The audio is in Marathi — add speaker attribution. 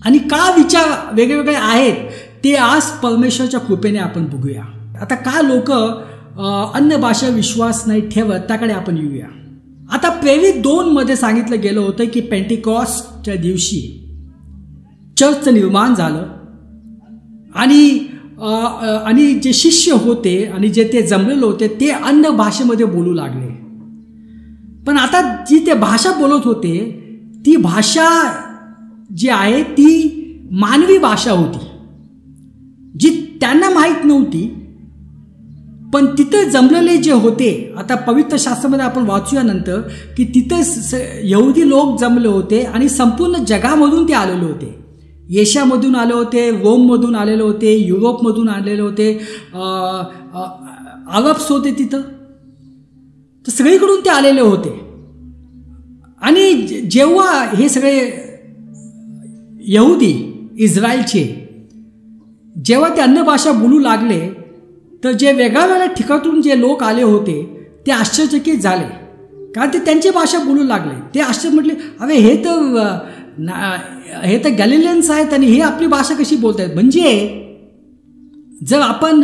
Speaker 1: आणि का विचार वेगवेगळे आहेत ते आज परमेश्वराच्या कृपेने आपण बघूया. आता का लोक अन्य भाषा विश्वास नाही ठेवत त्याकडे आपण येऊया. आता प्रेरित 2 मध्ये सांगितलं गेलं होतं की पेंटिकॉस्टच्या दिवशी चर्चचं निर्माण झालं आणि जे शिष्य होते आणि जे ते जमलेले होते ते अन्य भाषेमध्ये बोलू लागले. पण आता जी ते भाषा बोलत होते ती भाषा जी आहे ती मानवी भाषा होती जी त्यांना माहीत नव्हती. पण तिथं जमलेले जे होते, आता पवित्र शास्त्रामध्ये आपण वाचूया नंतर की तिथं यहुदी लोक जमले होते आणि संपूर्ण जगामधून ते आलेले होते. एशियामधून आले होते, रोममधून आलेले होते, युरोपमधून आलेले होते, अरब्स होते तिथं, तर सगळीकडून ते आलेले होते. आणि जेव्हा हे सगळे यहुदी इस्रायलचे जेव्हा ते अन्य भाषा बोलू लागले तर जे वेगळ्या वेगळ्या ठिकाणातून जे लोक आले होते ते आश्चर्यचकित झाले, कारण ते त्यांची भाषा बोलू लागले. ते आश्चर्य म्हटले, अरे हे तर गॅलिलियन्स आहेत आणि हे आपली भाषा कशी बोलत आहेत. म्हणजे जर आपण